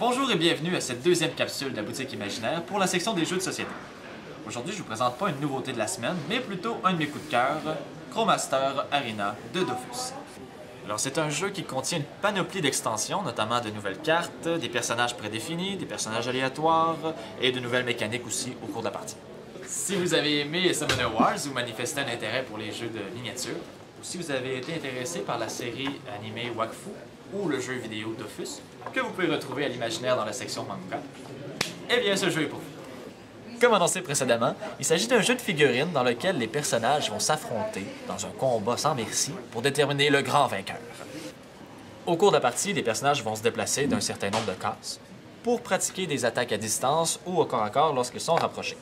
Bonjour et bienvenue à cette deuxième capsule de la boutique imaginaire pour la section des jeux de société. Aujourd'hui, je vous présente pas une nouveauté de la semaine, mais plutôt un de mes coups de cœur, Crowmaster Arena de Dofus. Alors, c'est un jeu qui contient une panoplie d'extensions, notamment de nouvelles cartes, des personnages prédéfinis, des personnages aléatoires et de nouvelles mécaniques aussi au cours de la partie. Si vous avez aimé Summoner Wars ou manifesté un intérêt pour les jeux de miniatures, ou si vous avez été intéressé par la série animée Wakfu ou le jeu vidéo Dofus, que vous pouvez retrouver à l'imaginaire dans la section manga, eh bien ce jeu est pour vous. Comme annoncé précédemment, il s'agit d'un jeu de figurines dans lequel les personnages vont s'affronter dans un combat sans merci pour déterminer le grand vainqueur. Au cours de la partie, les personnages vont se déplacer d'un certain nombre de cases pour pratiquer des attaques à distance ou au corps à corps lorsqu'ils sont rapprochés.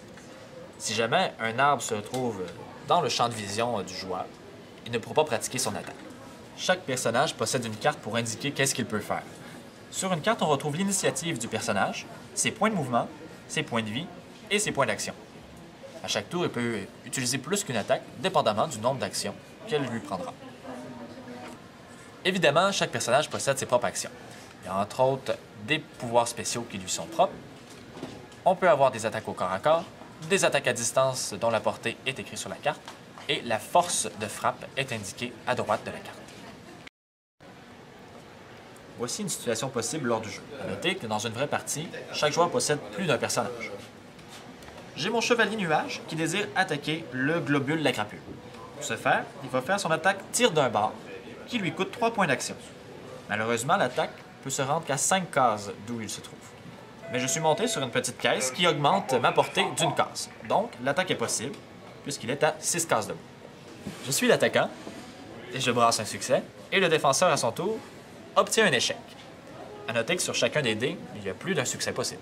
Si jamais un arbre se trouve dans le champ de vision du joueur, il ne pourra pas pratiquer son attaque. Chaque personnage possède une carte pour indiquer qu'est-ce qu'il peut faire. Sur une carte, on retrouve l'initiative du personnage, ses points de mouvement, ses points de vie et ses points d'action. À chaque tour, il peut utiliser plus qu'une attaque, dépendamment du nombre d'actions qu'elle lui prendra. Évidemment, chaque personnage possède ses propres actions. Il y a entre autres des pouvoirs spéciaux qui lui sont propres. On peut avoir des attaques au corps à corps, des attaques à distance dont la portée est écrite sur la carte, et la force de frappe est indiquée à droite de la carte. Voici une situation possible lors du jeu. Notez que dans une vraie partie, chaque joueur possède plus d'un personnage. J'ai mon chevalier nuage qui désire attaquer le globule de la crapule. Pour ce faire, il va faire son attaque tir d'un bar qui lui coûte 3 points d'action. Malheureusement, l'attaque peut se rendre qu'à 5 cases d'où il se trouve. Mais je suis monté sur une petite caisse qui augmente ma portée d'une case. Donc, l'attaque est possible, puisqu'il est à 6 cases de haut. Je suis l'attaquant, et je brasse un succès, et le défenseur, à son tour, obtient un échec. À noter que sur chacun des dés, il y a plus d'un succès possible.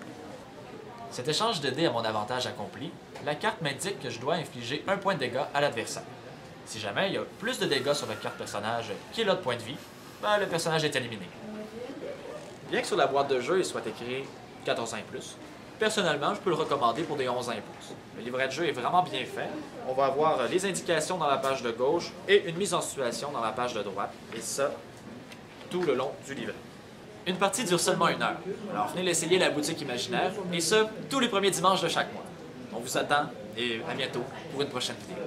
Cet échange de dés à mon avantage accompli, la carte m'indique que je dois infliger 1 point de dégâts à l'adversaire. Si jamais il y a plus de dégâts sur la carte personnage qu'il a de points de vie, ben, le personnage est éliminé. Bien que sur la boîte de jeu il soit écrit 14 ans et plus, personnellement, je peux le recommander pour des 11 ans et plus. Le livret de jeu est vraiment bien fait. On va avoir les indications dans la page de gauche et une mise en situation dans la page de droite, et ça, tout le long du livret. Une partie dure seulement 1 heure, alors venez l'essayer à la boutique imaginaire, et ce, tous les premiers dimanches de chaque mois. On vous attend, et à bientôt pour une prochaine vidéo.